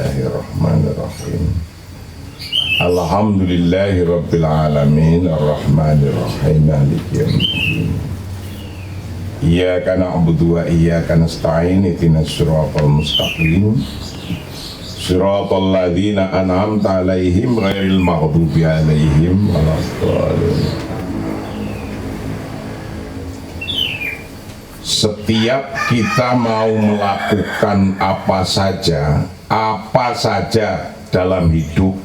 Bismillahirrahmanirrahim. Alhamdulillahi rabbil alamin arrahmanirrahim maliki yaumiddin. Iyyaka na'budu wa iyyaka nasta'in ihdinas siratal mustaqim siratal ladzina an'amta 'alaihim ghairil maghdubi 'alaihim waladdallin. Setiap kita mau melakukan apa saja dalam hidup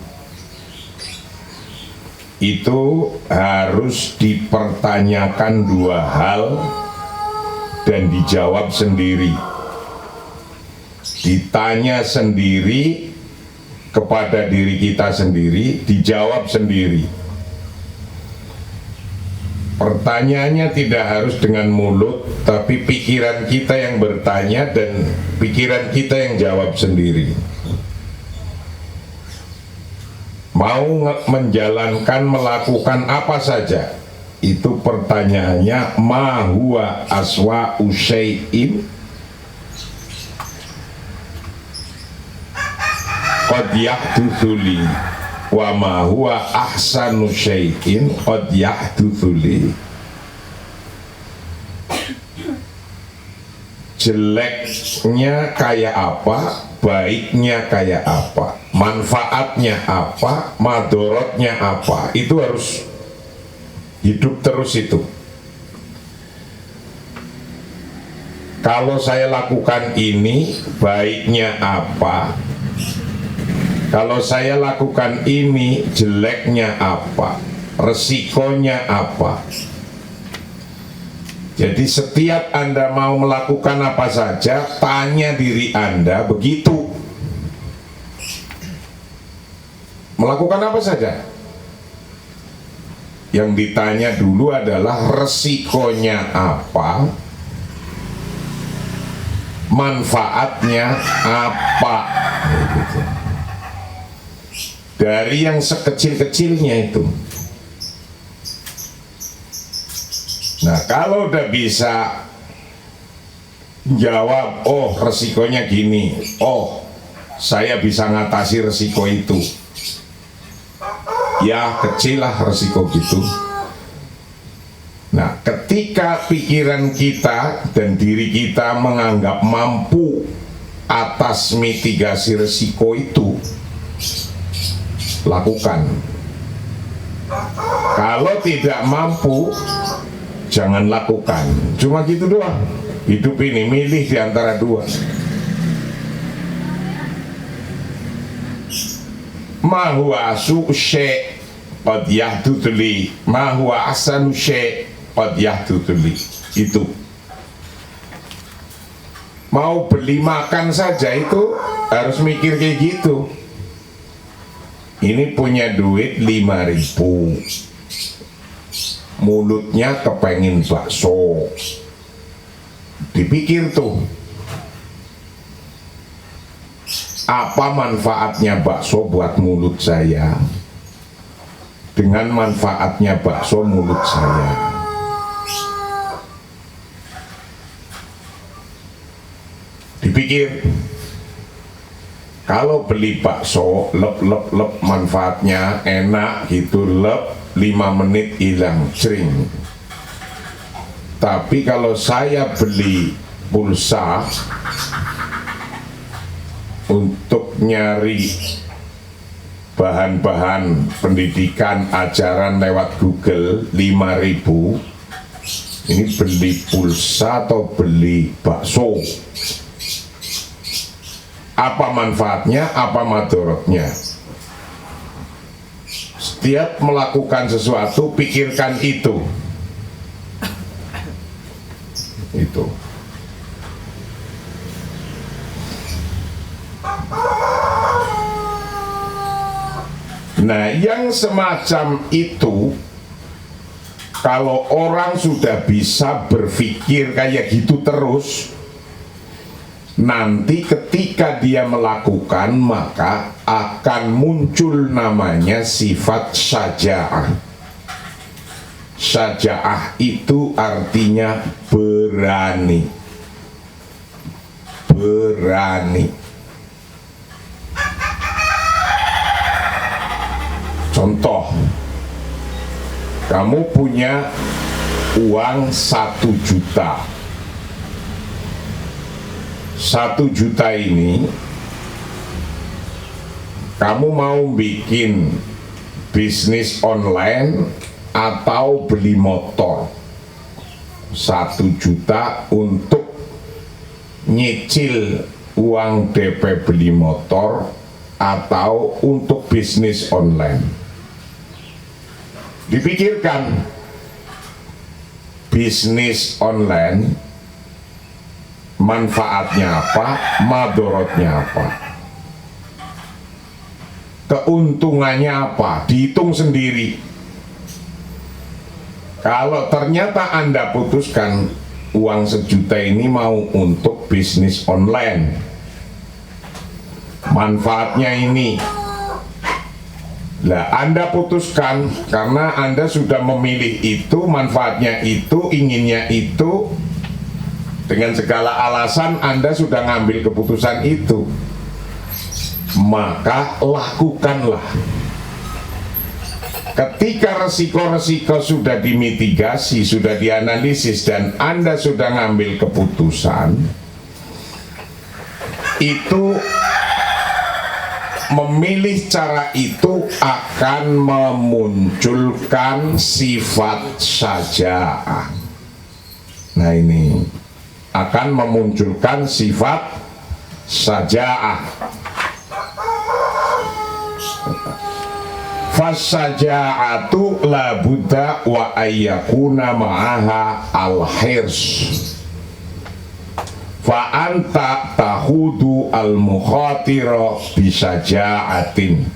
itu harus dipertanyakan dua hal dan dijawab sendiri. Ditanya sendiri kepada diri kita sendiri, dijawab sendiri. Pertanyaannya tidak harus dengan mulut, tapi pikiran kita yang bertanya dan pikiran kita yang jawab sendiri. Mau menjalankan, melakukan apa saja, itu pertanyaannya ma huwa aswa'u syai'in qad yahdutsu li wa ma huwa ahsanu syai'in qad yahdutsu li. Jeleknya kayak apa, baiknya kayak apa, manfaatnya apa, madorotnya apa, itu harus hidup terus itu. Kalau saya lakukan ini, baiknya apa? Kalau saya lakukan ini, jeleknya apa? Resikonya apa? Jadi setiap Anda mau melakukan apa saja, tanya diri Anda begitu. Melakukan apa saja? Yang ditanya dulu adalah resikonya apa? Manfaatnya apa? Gitu. Dari yang sekecil-kecilnya itu. Nah, kalau udah bisa jawab, oh resikonya gini, oh saya bisa ngatasi resiko itu, ya kecil lah resiko gitu. Nah, ketika pikiran kita dan diri kita menganggap mampu atas mitigasi resiko itu, lakukan. Kalau tidak mampu, jangan lakukan. Cuma gitu doang. Hidup ini milih di antara dua. Ma huwa as'u syai' qad yahdutsu li, ma huwa ahsanu syai' qad yahdutsu li. Itu. Mau beli makan saja itu harus mikir kayak gitu. Ini punya duit 5.000, mulutnya kepengin bakso, dipikir tuh apa manfaatnya bakso buat mulut saya dengan manfaatnya bakso mulut saya. Dipikir, kalau beli bakso lep manfaatnya enak gitu, lep 5 menit hilang, cering. Tapi kalau saya beli pulsa untuk nyari bahan-bahan pendidikan ajaran lewat Google 5.000, ini beli pulsa atau beli bakso? Apa manfaatnya, apa madorotnya? Setiap melakukan sesuatu, pikirkan itu. Itu. Nah, yang semacam itu, kalau orang sudah bisa berpikir kayak gitu terus, nanti ketika dia melakukan, maka akan muncul namanya sifat syaja'ah. Syaja'ah itu artinya berani. Berani. Contoh, kamu punya uang 1 juta. 1 juta ini kamu mau bikin bisnis online atau beli motor. 1 juta untuk nyicil uang DP beli motor atau untuk bisnis online. Dipikirkan, bisnis online manfaatnya apa, madorotnya apa, keuntungannya apa, dihitung sendiri. Kalau ternyata Anda putuskan uang 1 juta ini mau untuk bisnis online, manfaatnya ini, lah Anda putuskan karena Anda sudah memilih itu, manfaatnya itu, inginnya itu, dengan segala alasan Anda sudah ngambil keputusan itu, maka lakukanlah. Ketika resiko-resiko sudah dimitigasi, sudah dianalisis, dan Anda sudah ngambil keputusan, itu memilih cara itu akan memunculkan sifat syaja'ah. Nah, ini akan memunculkan sifat syaja'ah. Fasaja'atu la budda wa ayyakuna ma'aha al-hirs. Fa anta tahudu al-mukhatira bisaja'atin.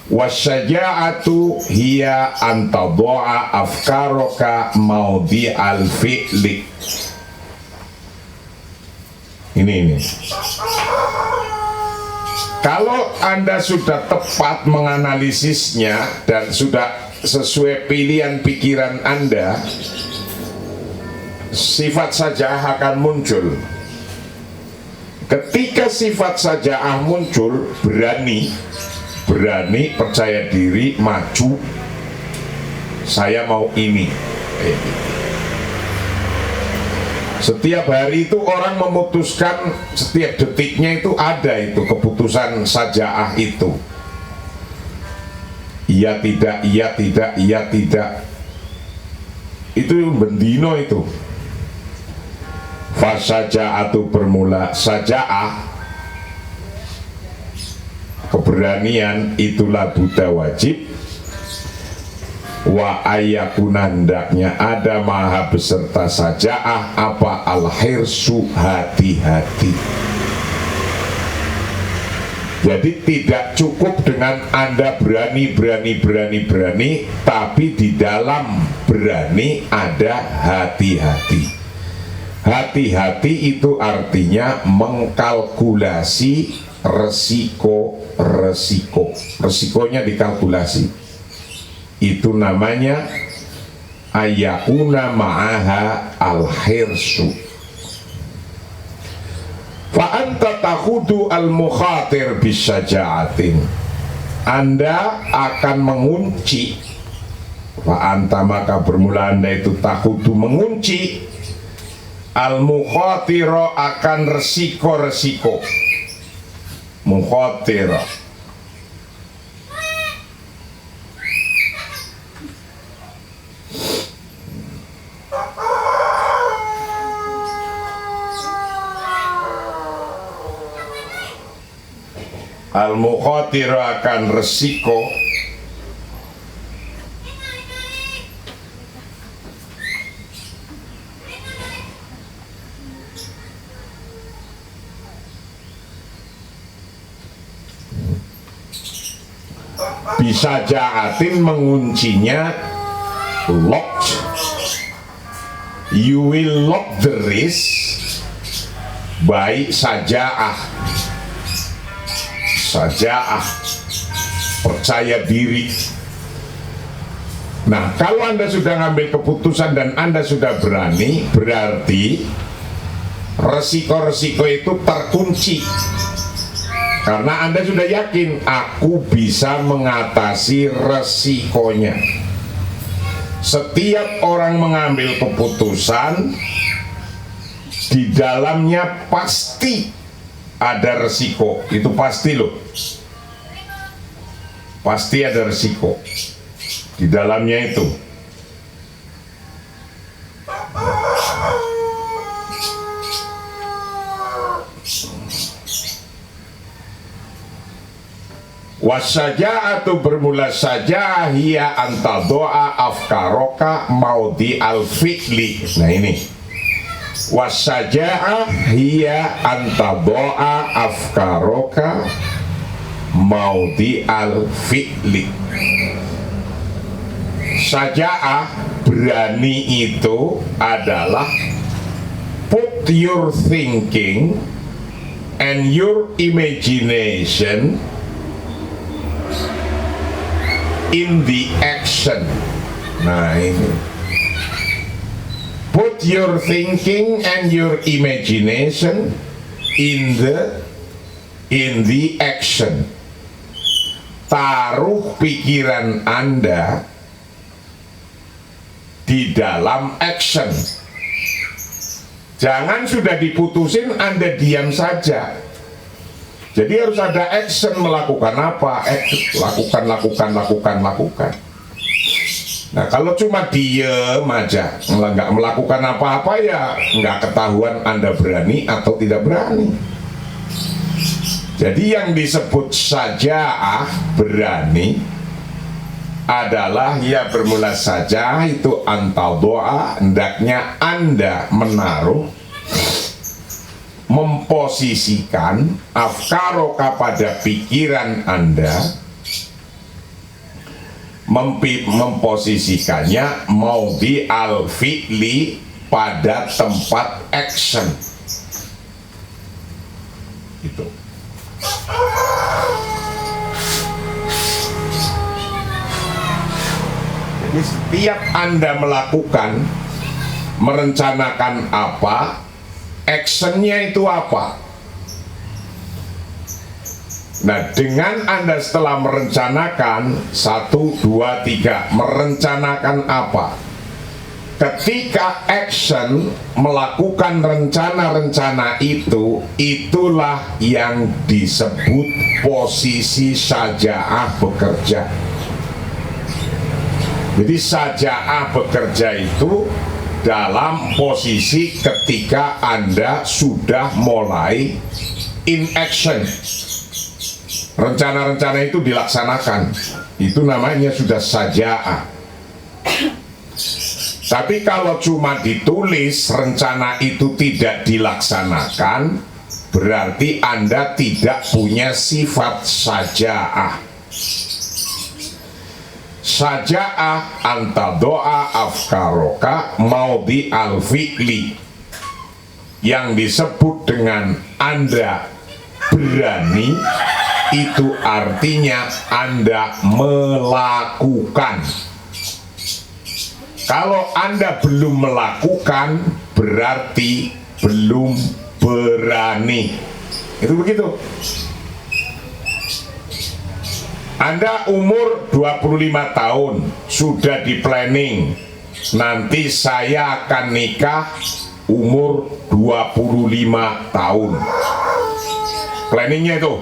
Wasyaja'atu hiya antadha'a afkaraka maudhi'al fi'li. Ini. Kalau Anda sudah tepat menganalisisnya dan sudah sesuai pilihan pikiran Anda, sifat saja'ah akan muncul. Ketika sifat saja'ah muncul, berani, percaya diri, maju, saya mau ini. Setiap hari itu orang memutuskan, setiap detiknya itu ada itu keputusan saja'ah itu. Iya tidak, iya tidak, iya tidak. Itu bendino itu. Fasaja'atu bermula saja'ah, keberanian itulah buddha wajib. Wa ayakuna hendaknya ada maha beserta saja'ah apa al-hirsu, hati-hati. Jadi tidak cukup dengan Anda berani, tapi di dalam berani ada hati-hati. Hati-hati itu artinya mengkalkulasi resiko. Resikonya dikalkulasi. Itu namanya ayakuna ma'aha al-hirsu. Fa anta takhudu al-mukhatir bisyaja'atin. Anda akan mengunci. Fa anta maka bermula Anda itu takhudu mengunci al-mukhatira akan resiko-resiko. Mukhatira al-mukhatir akan resiko. Bisa ja'atin menguncinya locked. You will lock the risk by saja'ah. Saja'ah, percaya diri. Nah, kalau Anda sudah ngambil keputusan dan Anda sudah berani, berarti resiko-resiko itu terkunci. Karena Anda sudah yakin, aku bisa mengatasi resikonya. Setiap orang mengambil keputusan, di dalamnya pasti ada resiko. Itu pasti loh. Pasti ada resiko di dalamnya itu. Wasaja'atu bermula saja hiya anta doa afkaroka maudi al-fi'li. Nah ini wasaja'a hiya anta doa afkaroka maudi al-fi'li. Saja'ah, berani itu adalah put your thinking and your imagination in the action. Nah ini, put your thinking and your imagination in the action. Taruh pikiran Anda di dalam action. Jangan sudah diputusin Anda diam saja. Jadi harus ada action, melakukan apa? Lakukan. Nah kalau cuma diem aja, nggak melakukan apa-apa, ya nggak ketahuan Anda berani atau tidak berani. Jadi yang disebut saja berani adalah ya bermula saja itu antau doa, hendaknya Anda menaruh, memposisikan afkaroka pada pikiran Anda, memposisikannya maudi al-fi'li pada tempat action. Itu. Jadi setiap Anda melakukan, merencanakan apa, actionnya itu apa? Nah, dengan Anda setelah merencanakan 1, 2, 3, merencanakan apa? Ketika action melakukan rencana-rencana itu, itulah yang disebut posisi saja'ah bekerja. Jadi saja'ah bekerja itu dalam posisi ketika Anda sudah mulai in action, rencana-rencana itu dilaksanakan, itu namanya sudah saja'ah. Tapi kalau cuma ditulis rencana itu tidak dilaksanakan, berarti Anda tidak punya sifat saja'ah. Saja'ah anta doa afkaroka maudi al-fi'li, yang disebut dengan Anda berani, itu artinya Anda melakukan. Kalau Anda belum melakukan, berarti belum berani. Itu begitu. Anda umur 25 tahun, sudah di planning, nanti saya akan nikah umur 25 tahun. Planningnya itu.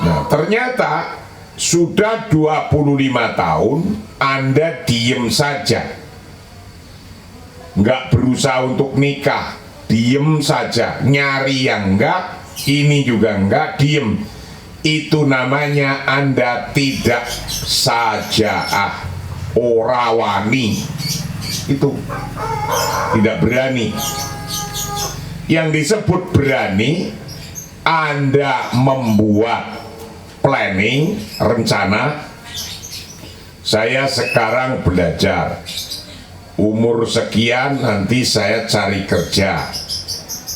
Nah, ternyata sudah 25 tahun Anda diem saja, nggak berusaha untuk nikah, diem saja, nyari yang enggak, ini juga enggak, diem. Itu namanya Anda tidak saja'ah, ora wani. Itu tidak berani. Yang disebut berani, Anda membuat planning, rencana. Saya sekarang belajar, umur sekian nanti saya cari kerja,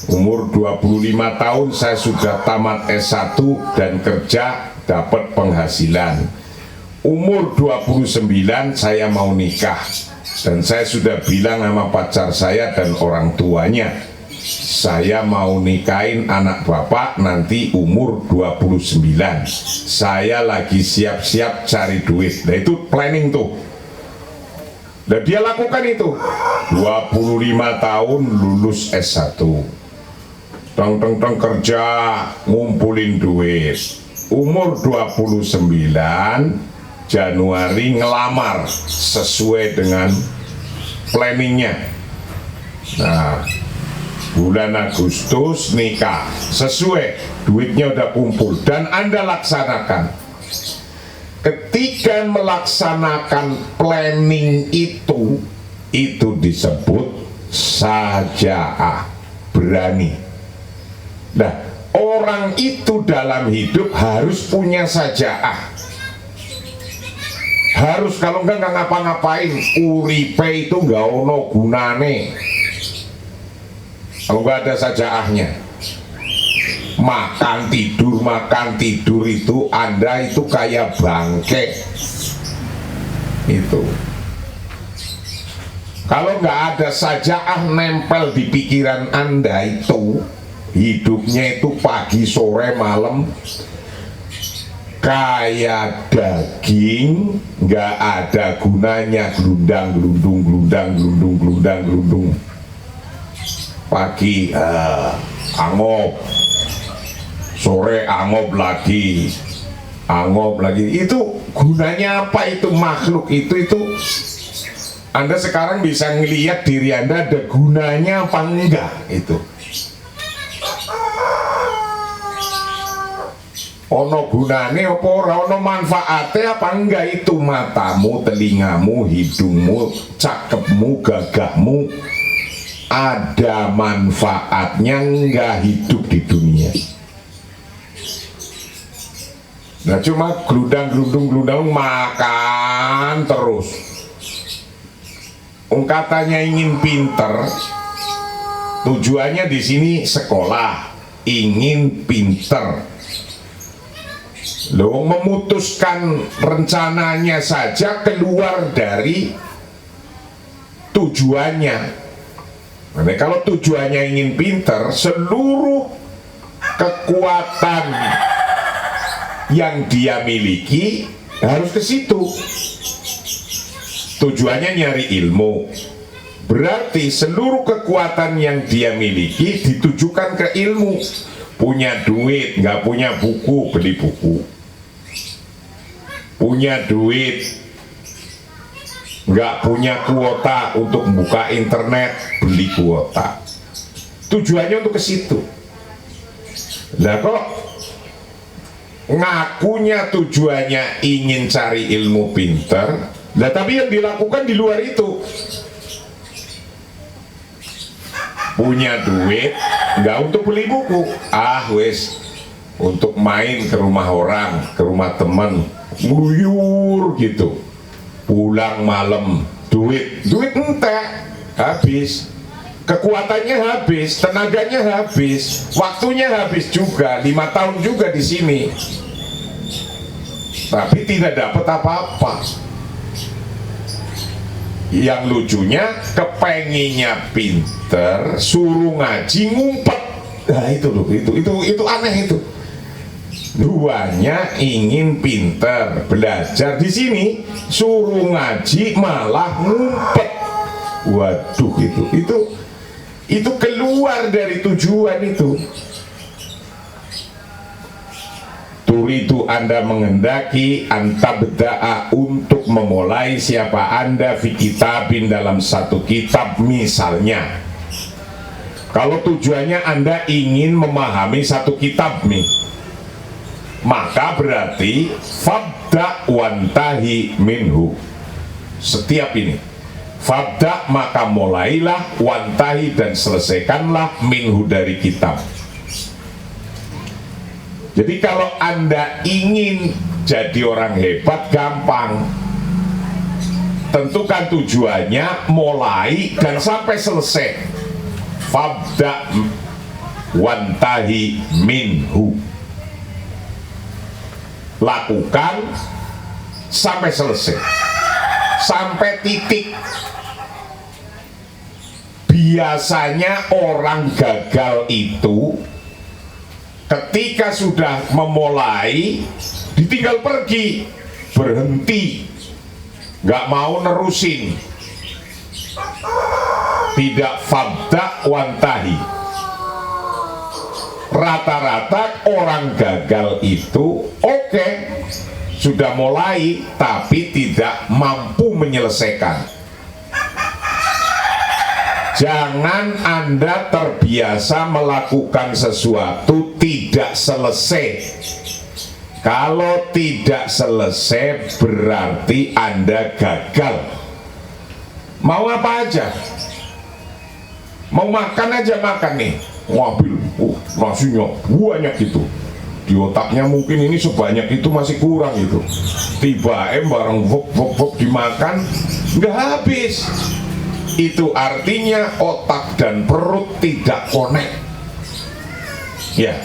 umur 25 tahun saya sudah tamat S1 dan kerja dapat penghasilan, umur 29 saya mau nikah, dan saya sudah bilang sama pacar saya dan orang tuanya, saya mau nikahin anak bapak nanti umur 29, saya lagi siap-siap cari duit. Nah itu planning tuh. Dan dia lakukan itu 25 tahun lulus S1, teng kerja ngumpulin duit, umur 29 Januari ngelamar sesuai dengan planningnya. Nah bulan Agustus nikah sesuai, duitnya udah kumpul dan Anda laksanakan. Ketika melaksanakan planning itu disebut saja'ah, berani. Nah, orang itu dalam hidup harus punya saja'ah. Harus, kalau enggak ngapa-ngapain, uripe itu enggak ono gunane kalau enggak ada saja'ahnya. Makan tidur itu Anda itu kayak bangke itu. Kalau nggak ada saja'ah nempel di pikiran Anda itu, hidupnya itu pagi sore malam kayak daging, nggak ada gunanya, gelundang pagi angop, sore angop lagi, itu gunanya apa? Itu makhluk itu Anda sekarang bisa ngelihat diri Anda ada gunanya apa enggak itu. Ono gunane apa ora, ono manfaatnya apa enggak itu? Matamu, telingamu, hidungmu, cakepmu, gagahmu ada manfaatnya enggak hidup di dunia? Nah cuma gelundang makan terus. Katanya ingin pinter, tujuannya di sini sekolah, ingin pinter. Loh, memutuskan rencananya saja keluar dari tujuannya. Nah, kalau tujuannya ingin pinter, seluruh kekuatan yang dia miliki harus ke situ. Tujuannya nyari ilmu, berarti seluruh kekuatan yang dia miliki ditujukan ke ilmu. Punya duit, nggak punya buku, beli buku. Punya duit, nggak punya kuota untuk buka internet, beli kuota. Tujuannya untuk ke situ. Lah kok ngakunya tujuannya ingin cari ilmu pinter, lah tapi yang dilakukan di luar itu. Punya duit nggak untuk beli buku, wes untuk main ke rumah orang, ke rumah teman, nguyur gitu, pulang malam, duit entek, habis, kekuatannya habis, tenaganya habis, waktunya habis juga, 5 tahun juga di sini, tapi tidak dapat apa-apa. Yang lucunya kepenginnya pinter, suruh ngaji ngumpet. Nah itu loh, itu aneh itu. Duanya ingin pinter, belajar di sini, suruh ngaji malah ngumpet. Waduh, itu keluar dari tujuan itu. Turidu, Anda menghendaki antabda'a, untuk memulai siapa Anda fi kitabin, dalam satu kitab. Misalnya kalau tujuannya Anda ingin memahami satu kitab nih, maka berarti fabda wantahi minhu. Setiap ini fabda, maka mulailah, wantahi, dan selesaikanlah, minhu, dari kitab. Jadi kalau Anda ingin jadi orang hebat, gampang. Tentukan tujuannya, mulai dan sampai selesai. Fabda wantahi minhu. Lakukan sampai selesai, sampai titik. biasanya orang gagal itu ketika sudah memulai ditinggal pergi, berhenti, nggak mau nerusin, tidak fabda wantahi. Rata-rata orang gagal itu oke, sudah mulai tapi tidak mampu menyelesaikan. Jangan Anda terbiasa melakukan sesuatu tidak selesai. Kalau tidak selesai berarti Anda gagal. Mau apa aja, mau makan aja makan nih, ngambil, nasinya banyak itu, di otaknya mungkin ini sebanyak itu masih kurang itu, tiba bareng vok dimakan nggak habis. Itu artinya otak dan perut tidak connect. Ya,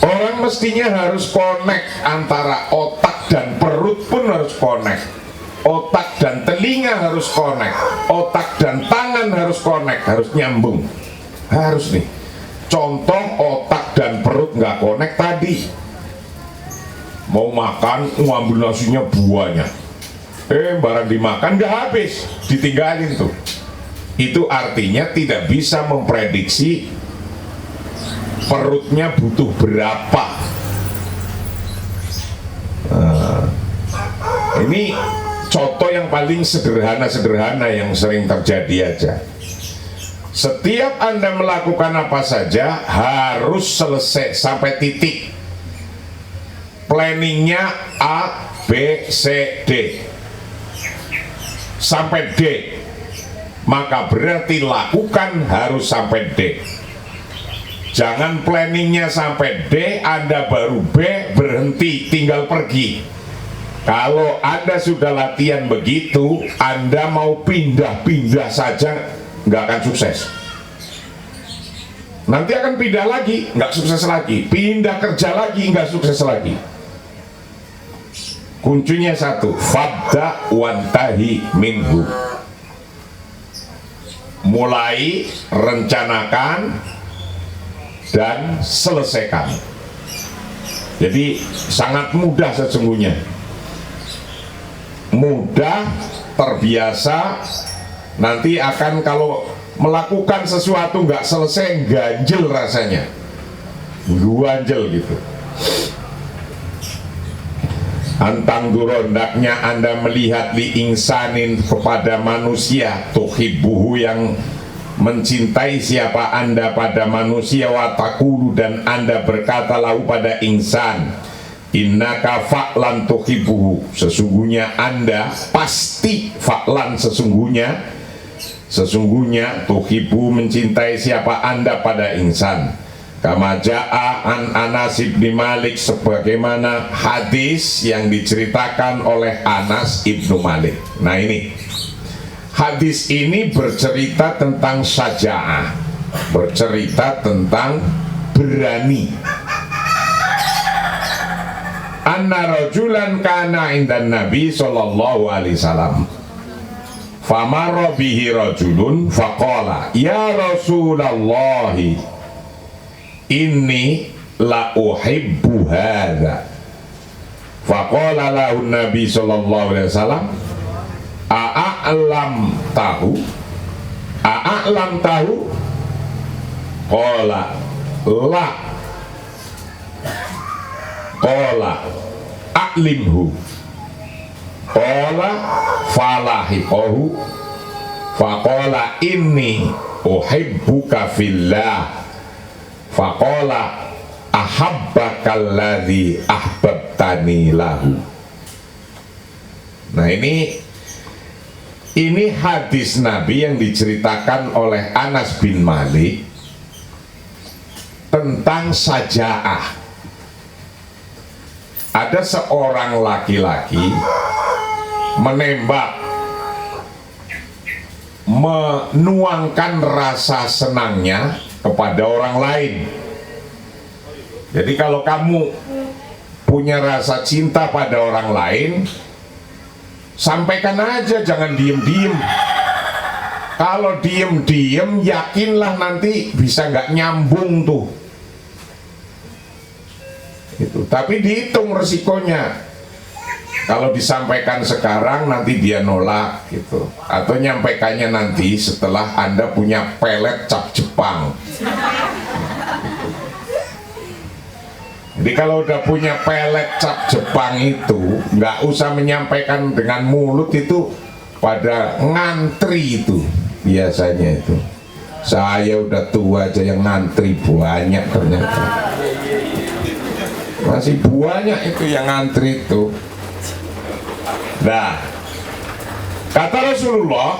orang mestinya harus connect, antara otak dan perut pun harus connect, otak dan telinga harus connect, otak dan tangan harus connect, harus nyambung, harus nih. Contoh otak dan perut nggak connect tadi, mau makan ngambil nasinya banyak, barang dimakan nggak habis, ditinggalin tuh. Itu artinya tidak bisa memprediksi perutnya butuh berapa. Ini contoh yang paling sederhana yang sering terjadi aja. Setiap Anda melakukan apa saja harus selesai sampai titik. Planningnya A, B, C, D sampai D, maka berarti lakukan harus sampai D. Jangan planningnya sampai D, Anda baru B, berhenti, tinggal pergi. Kalau Anda sudah latihan begitu, Anda mau pindah-pindah saja nggak akan sukses. Nanti akan pindah lagi, nggak sukses lagi, pindah kerja lagi, nggak sukses lagi. Kuncinya satu, fabda wantahi minhu. Mulai, rencanakan, dan selesaikan. Jadi sangat mudah sesungguhnya. Mudah, terbiasa. Nanti akan kalau melakukan sesuatu nggak selesai, ganjel rasanya, ganjel gitu. Antang durondaknya Anda melihat li insanin, kepada manusia, tuhibbuhu yang mencintai siapa Anda pada manusia, wa taqulu dan Anda berkata lahu pada insan, innaka fa'lan tuhibbuhu, sesungguhnya Anda pasti fa'lan, sesungguhnya tuhibbu mencintai siapa Anda pada insan. Kama ja'a an Anas ibn Malik, sebagaimana hadis yang diceritakan oleh Anas ibnu Malik. Nah ini hadis ini bercerita tentang syaja'ah, bercerita tentang berani. Anna rajulan kana indan Nabi sallallahu alaihi wasallam, famarra bihi rajulun faqala ya Rasulallahi inni la uhibbu hadha. Faqala lahu Nabi sallallahu alaihi wasallam a'lam tahu qala la qala a'limhu qala falahiqahu faqala inni uhibbuka fillah faqala ahabbakalladzi ahbabtani lahu. Nah ini hadis Nabi yang diceritakan oleh Anas bin Malik tentang saja'ah. Ada seorang laki-laki menembak, menuangkan rasa senangnya kepada orang lain. Jadi kalau kamu punya rasa cinta pada orang lain, sampaikan aja, jangan diem-diem. Kalau diem-diem yakinlah nanti bisa nggak nyambung tuh. Itu. Tapi dihitung resikonya. Kalau disampaikan sekarang nanti dia nolak gitu. Atau nyampaikannya nanti setelah Anda punya pelet cap Jepang. Jadi kalau udah punya pelet cap Jepang itu nggak usah menyampaikan dengan mulut, itu pada ngantri itu biasanya itu. Saya udah tua aja yang ngantri banyak ternyata. Masih banyak itu yang ngantri itu. Nah, kata Rasulullah,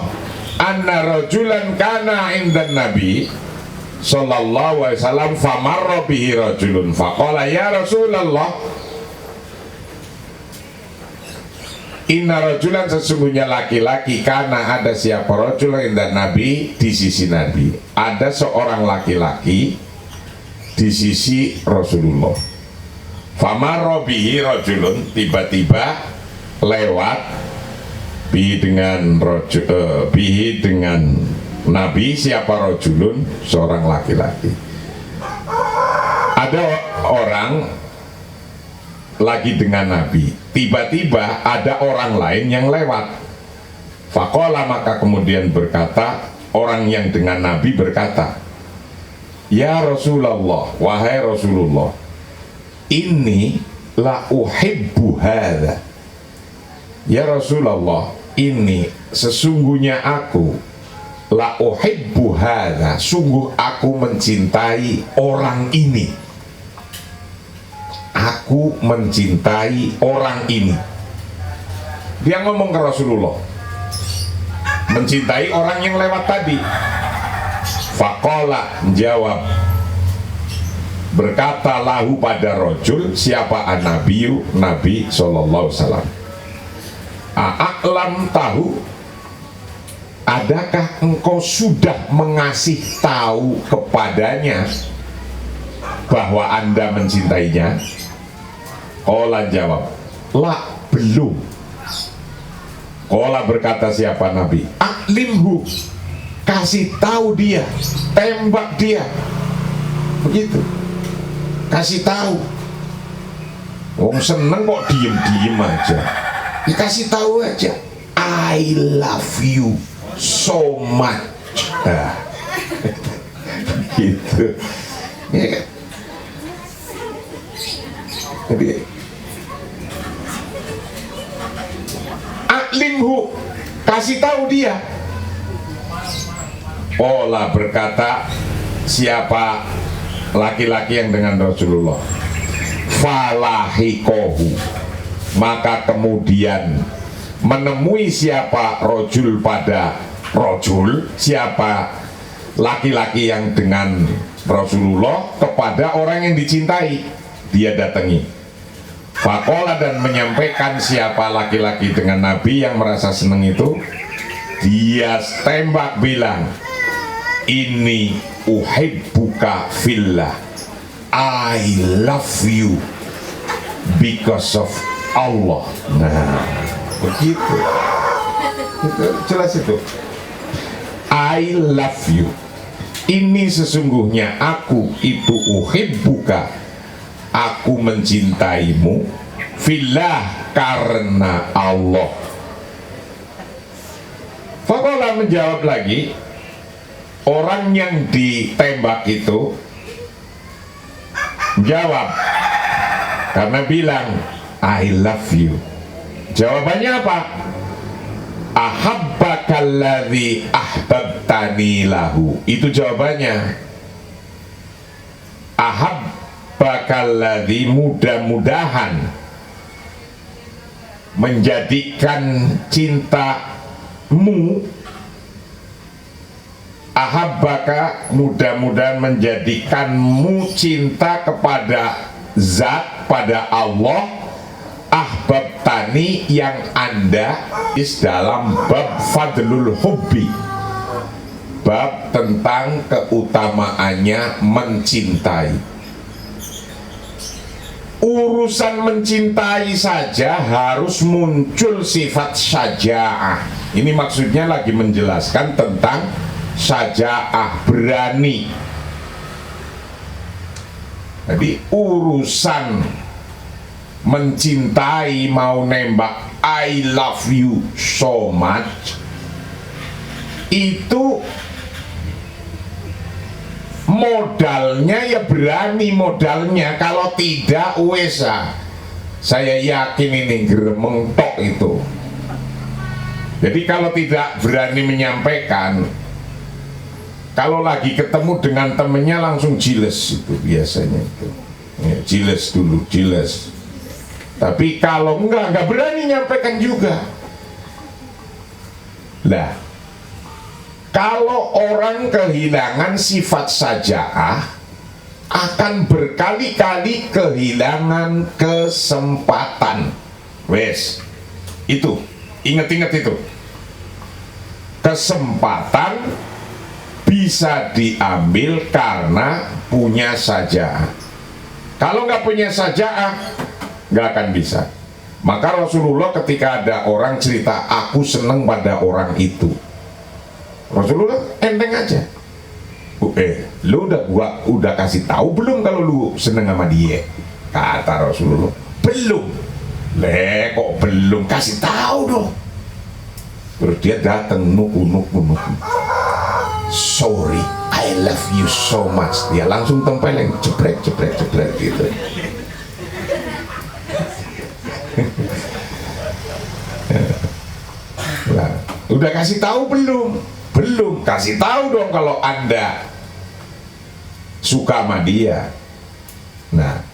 anna rajulan kana indan nabi sallallahu alaihi wasallam famarra bihi rajulun faqala ya Rasulullah inna rajulan, sesungguhnya laki-laki, karena ada siapa rajul indan nabi, di sisi nabi ada seorang laki-laki di sisi Rasulullah. Famarra bihi rajulun, tiba-tiba lewat bihi dengan nabi siapa rajulun, seorang laki-laki. Ada orang lagi dengan nabi, tiba-tiba ada orang lain yang lewat. Faqala, maka kemudian berkata orang yang dengan nabi berkata, ya Rasulullah, wahai Rasulullah, inni la uhibbu hadza. Ya Rasulullah, ini sesungguhnya aku la uhibbu hadza, sungguh aku mencintai orang ini. Aku mencintai orang ini. Dia ngomong ke Rasulullah, mencintai orang yang lewat tadi. Faqala, menjawab, berkata lahu pada rojul, siapa an-nabiyu, Nabi sallallahu alaihi wasallam, a'lam tahu, adakah engkau sudah mengasih tahu kepadanya bahwa Anda mencintainya? Qala, jawab, la, belum. Qala, berkata siapa Nabi, aklimhu, kasih tahu dia, tembak dia, begitu, kasih tahu. Wong seneng kok diem-diem aja, dikasih tahu aja, I love you so much. Nah, gitu ya kan? Jadi aklimhu, kasih tahu dia. Ola, berkata siapa laki-laki yang dengan Rasulullah, falahikohu, maka kemudian menemui siapa rojul pada rojul, siapa laki-laki yang dengan Rasulullah kepada orang yang dicintai, dia datangi. Faqala, dan menyampaikan siapa laki-laki dengan Nabi yang merasa senang itu, dia tembak bilang, ini uhibbuka fillah, I love you because of Allah. Nah, begitu. Itu jelas itu. I love you. Ini sesungguhnya aku itu uhibbuka, aku mencintaimu, fillah, karena Allah. Faqala, menjawab lagi orang yang ditembak itu, jawab karena bilang I love you. Jawabannya apa? Ahabbakalladzi ahbabtani lahu. Itu jawabannya. Ahabbakalladzi, mudah-mudahan menjadikan cintamu, ahabbaka, mudah-mudahan menjadikanmu cinta kepada zat, pada Allah, ahbabtani, yang Anda dalam bab fadlul hubbi, bab tentang keutamaannya mencintai. Urusan mencintai saja harus muncul sifat syaja'ah, Ini maksudnya lagi menjelaskan tentang syaja'ah, berani. Jadi urusan mencintai, mau nembak I love you so much, itu modalnya ya berani modalnya. Kalau tidak wesa, saya yakin ini geremeng tok itu. Jadi kalau tidak berani menyampaikan, kalau lagi ketemu dengan temennya langsung jiles itu biasanya itu. Ya, jiles dulu, jiles. Tapi kalau enggak berani nyampaikan juga. Lah, kalau orang kehilangan sifat saja'ah, akan berkali-kali kehilangan kesempatan. Wes, itu, ingat-ingat itu. Kesempatan bisa diambil karena punya saja'ah. Kalau nggak punya saja'ah, nggak akan bisa. Maka Rasulullah ketika ada orang cerita, aku seneng pada orang itu, Rasulullah enteng aja. Lu udah kasih tahu belum kalau lu seneng sama dia? Kata Rasulullah, belum. Kok belum, kasih tahu dong. Terus dia datang nuk. Sorry, I love you so much. Dia langsung tempeleng, jebrek gitu. Nah, udah kasih tahu belum? Belum. Kasih tahu dong kalau Anda suka sama dia. Nah,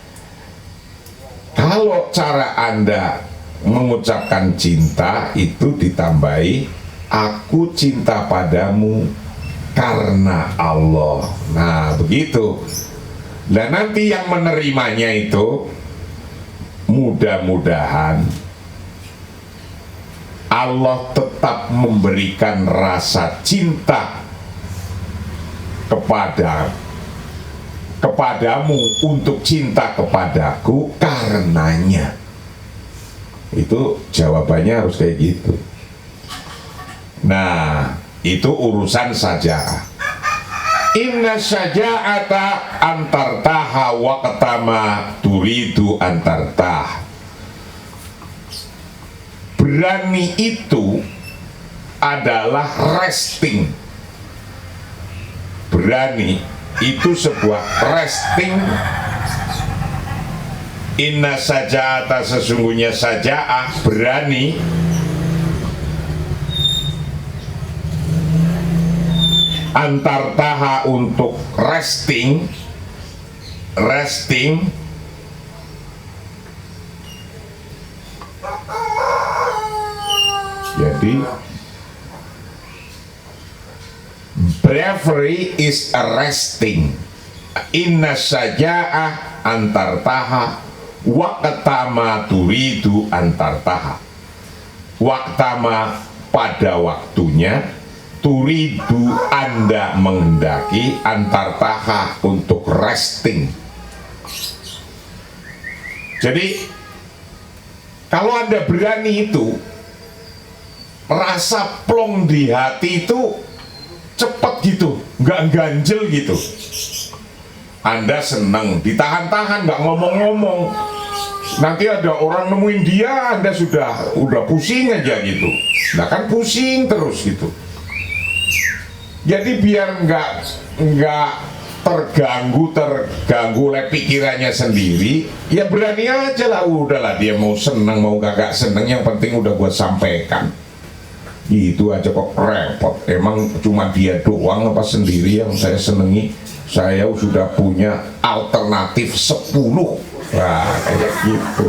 kalau cara Anda mengucapkan cinta itu ditambahi, aku cinta padamu karena Allah. Nah, begitu. Dan nanti yang menerimanya itu mudah-mudahan Allah tetap memberikan rasa cinta kepadamu untuk cinta kepadaku karenanya. Itu jawabannya harus kayak gitu. Nah, itu urusan saja. Inna syaja'ata antartaha wa ketama turidu antartah. Berani itu adalah resting. Berani itu sebuah resting. Inna saja'ata, sesungguhnya saja'ah, berani, antartaha untuk resting. Jadi bravery is a resting. Inna saja'ah antartaha waqtama turidu antartaha. Waqtama pada waktunya, turidu Anda menghendaki, antartaha untuk resting. Jadi kalau Anda berani itu, rasa plong di hati itu cepet gitu, nggak ganjel gitu. Anda senang, ditahan-tahan, nggak ngomong-ngomong. Nanti ada orang nemuin dia, Anda udah pusing aja gitu. Nah kan pusing terus gitu. Jadi biar nggak terganggu oleh pikirannya sendiri, ya berani aja lah. Udahlah, dia mau seneng mau kagak seneng, yang penting udah gua sampaikan. Itu aja kok repot. Emang cuma dia doang apa sendiri yang saya senengi? Saya sudah punya alternatif 10. Nah kayak gitu.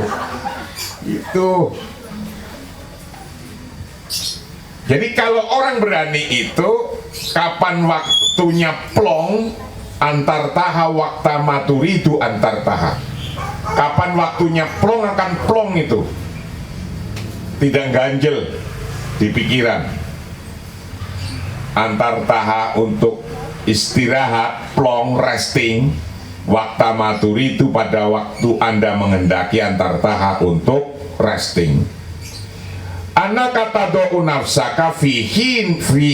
Itu. Jadi kalau orang berani itu, kapan waktunya plong, antartaha wakta maturidu antartaha. Kapan waktunya plong akan plong itu. Tidak ganjel di pikiran. Antartaha untuk istirahat, plong, resting. Wakta maturidu pada waktu Anda menghendaki, antartaha untuk resting. Anaka tadu'u nafsaka fi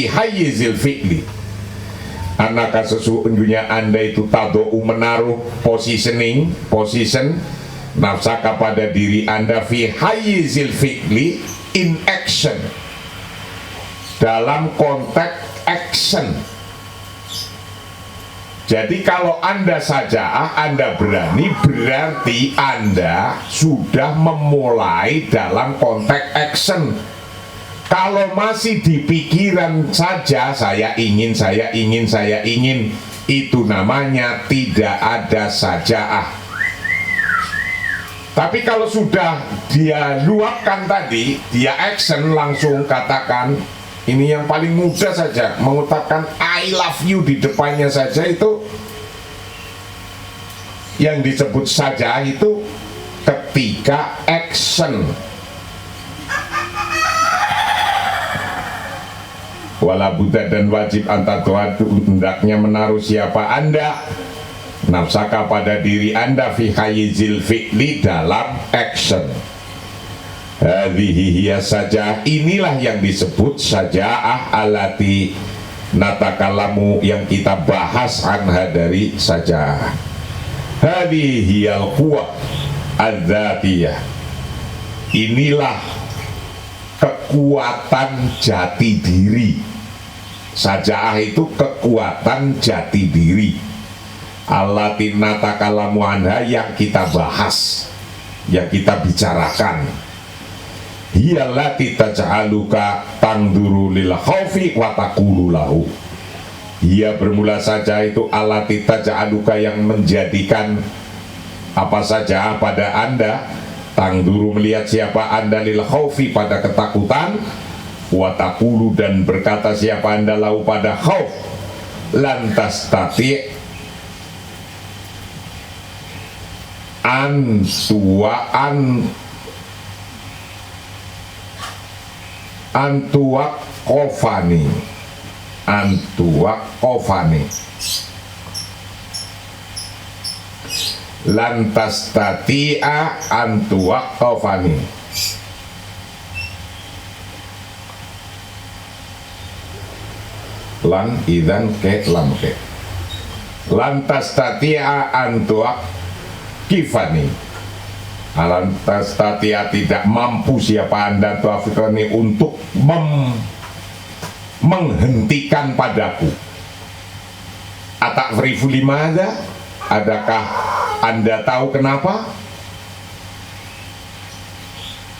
hayyizil fi'li. Anaka sesungguhnya Anda itu tadu'u menaruh position nafsaka pada diri Anda fi hayyizil fi'li, in action, dalam konteks action. Jadi kalau Anda saja'ah, Anda berani, berarti Anda sudah memulai dalam konteks action. Kalau masih di pikiran saja, saya ingin, itu namanya tidak ada saja'ah. Tapi kalau sudah dia luapkan tadi, dia action, langsung katakan. Ini yang paling mudah saja, mengucapkan I love you di depannya saja, itu yang disebut saja itu ketika action. Wala buddha dan wajib antatuatu, hendaknya menaruh siapa Anda nafsaka pada diri Anda fi hayyizil fi'li, dalam action. Hadhihi hiya saja'ah, inilah yang disebut saja'ah alati natakalamu, yang kita bahas anha dari saja'ah. Hadhihi hiyal quwwah adzatiyah, inilah kekuatan jati diri. Saja'ah itu kekuatan jati diri. Allati natakalamu anha, yang kita bahas, yang kita bicarakan. Hiyallati taj'aluka tangduru lil khaufi wa taqulu lahu. Ia bermula saja itu allati taj'aluka, yang menjadikan apa saja pada Anda, tangduru melihat siapa Anda, lil khaufi pada ketakutan, wa taqulu dan berkata siapa Anda lahu pada khauf, lantas tati antuak kofani, lantas tatia antuak kofani. Lan idan ke lam ke, lantas tatia antuak kifani. Lantas tatia tidak mampu siapa Anda tuafikani untuk menghentikan padaku. Atakrifu limada, adakah Anda tahu kenapa?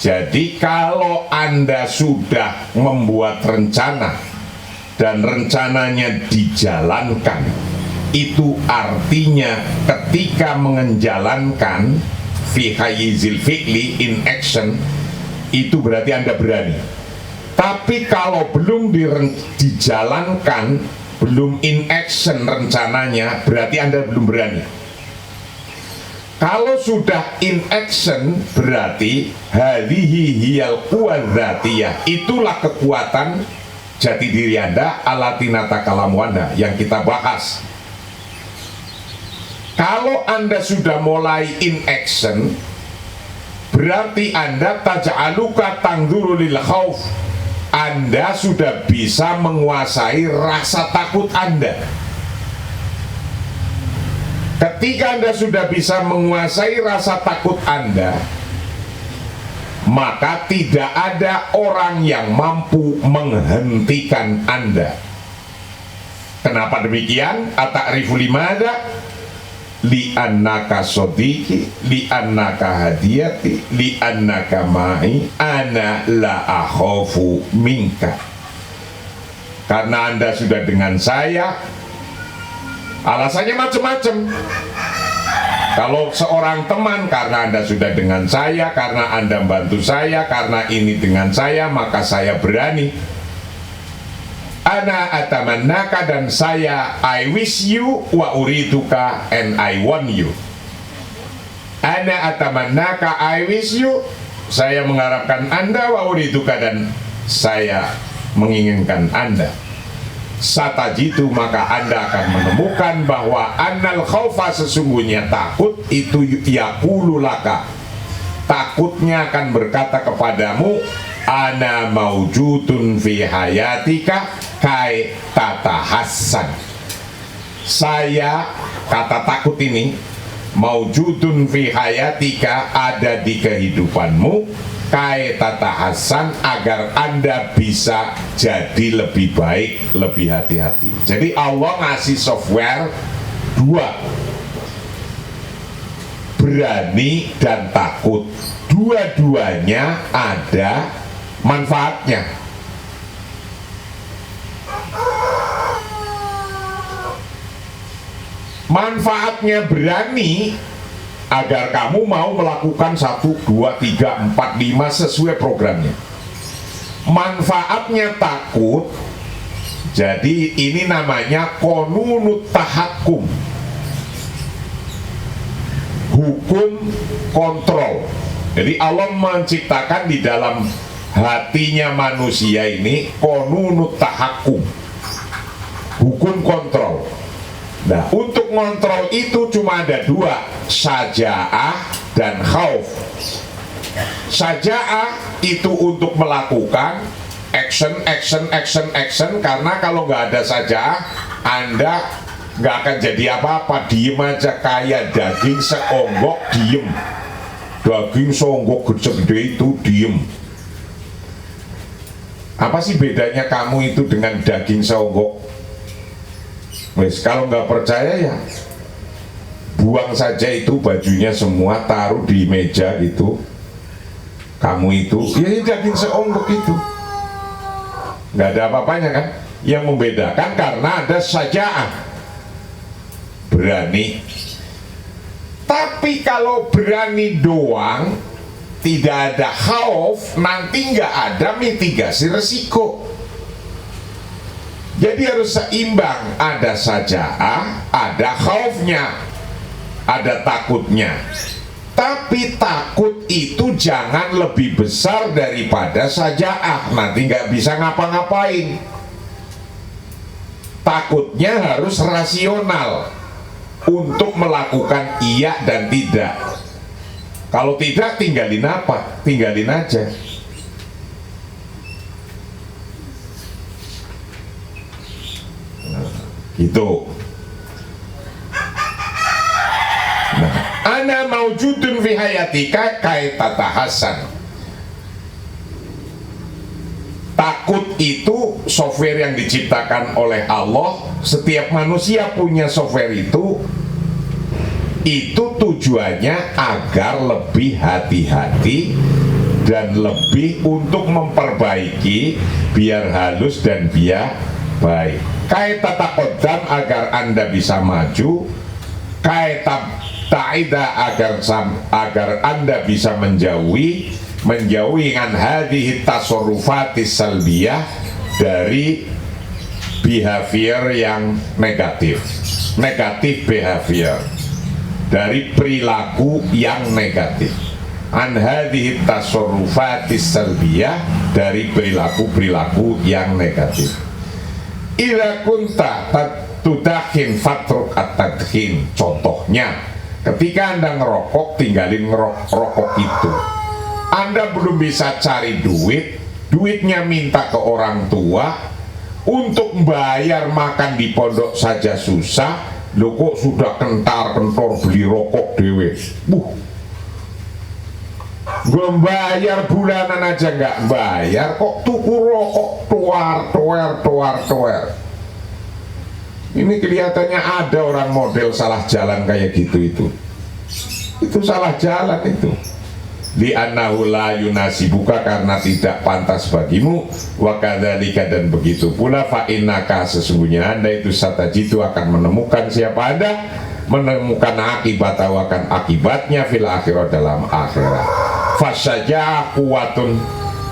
Jadi kalau Anda sudah membuat rencana dan rencananya dijalankan, itu artinya ketika menjalankan fi hayyizil fi'li, in action, itu berarti Anda berani. Tapi kalau belum dijalankan, belum in action rencananya, berarti Anda belum berani. Kalau sudah in action, berarti hadhihi hiyal quwwadzatiyah, itulah kekuatan jati diri Anda, alatina takalamu Anda yang kita bahas. Kalau Anda sudah mulai in action, berarti Anda taj'aluka tangduru lil khauf, Anda sudah bisa menguasai rasa takut Anda. Ketika Anda sudah bisa menguasai rasa takut Anda, maka tidak ada orang yang mampu menghentikan Anda. Kenapa demikian? Ata'rifu limada? Li'annaka sodiki, li'annaka hadiyati, li'annaka ma'i, ana la akhofu minka. Karena Anda sudah dengan saya. Alasannya macam-macam. Kalau seorang teman, karena Anda sudah dengan saya, karena Anda membantu saya, karena ini dengan saya, maka saya berani. Ana atamannaka, dan saya I wish you, wa uriduka, and I want you. Ana atamannaka, I wish you, saya mengharapkan Anda, wa uriduka, dan saya menginginkan Anda. Satajitu, maka Anda akan menemukan bahwa annal khaufa, sesungguhnya takut itu yaqulu laka, takutnya akan berkata kepadamu, ana maujudun fi hayatika kai tata Hasan. Saya, kata takut ini, maujudun fi hayatika, ada di kehidupanmu, kai tata Hasan, agar Anda bisa jadi lebih baik, lebih hati-hati. Jadi Allah ngasih software dua, berani dan takut. Dua-duanya ada manfaatnya. Manfaatnya berani agar kamu mau melakukan 1, 2, 3, 4, 5 sesuai programnya. Manfaatnya takut, jadi ini namanya qonunut tahakkum, hukum kontrol. Jadi Allah menciptakan di dalam hatinya manusia ini qonunut tahakkum, hukum kontrol. Nah, untuk kontrol itu cuma ada dua, syaja'ah dan khauf. Syaja'ah itu untuk melakukan action, karena kalau nggak ada syaja'ah, Anda nggak akan jadi apa-apa, diem aja kayak daging seonggok diem. Daging seonggok gede itu diem. Apa sih bedanya kamu itu dengan daging seonggok? Wes, kalau nggak percaya ya buang saja itu bajunya semua, taruh di meja gitu. Kamu itu, ya daging seonggok itu, nggak ada apa-apanya kan? Yang membedakan karena ada syaja'ah, berani. Tapi kalau berani doang, tidak ada khauf, nanti nggak ada mitigasi resiko. Jadi harus seimbang, ada syaja'ah, ada khaufnya, ada takutnya. Tapi takut itu jangan lebih besar daripada syaja'ah, nanti nggak bisa ngapa-ngapain. Takutnya harus rasional untuk melakukan iya dan tidak. Kalau tidak, tinggalin apa? Tinggalin aja. Gitu. Nah, ana maujudun fi hayatika kai tata Hasan. Takut itu software yang diciptakan oleh Allah. Setiap manusia punya software itu. Itu tujuannya agar lebih hati-hati dan lebih untuk memperbaiki, biar halus dan biar baik. Kai tata kodam, agar Anda bisa maju. Kai ta'ida, agar Anda bisa menjauhi an hadhihi tasarrufatis salbiyah, dari behavior yang negatif behavior, dari perilaku yang negatif. An hadhihi tasarrufatis salbiyah, dari perilaku yang negatif. Ila kunta tudakhin fatruk at-tadkhin. Contohnya, ketika Anda ngerokok, tinggalin ngerokok itu. Anda belum bisa cari duitnya minta ke orang tua, untuk bayar makan di pondok saja susah. Lo kok sudah kentar-kentor beli rokok dewe. Gue bayar bulanan aja nggak bayar, kok tuku rokok tuar. Ini kelihatannya ada orang model salah jalan kayak gitu itu salah jalan itu. Li'annahu la yunasibuka, karena tidak pantas bagimu. Wa kadzalika, dan begitu pula fa innaka, sesungguhnya Anda itu satajitu akan menemukan, siapa Anda? Menemukan akibat, akan akibatnya fil akhirat, dalam akhirat. Fasyaja kuwatun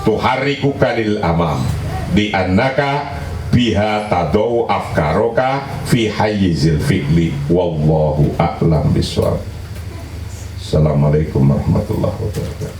tuhariku kalil amam, di annaka biha tadau afkaroka fi hayyizil fi'li. Wallahu a'lam bishawab. Assalamualaikum warahmatullahi wabarakatuh.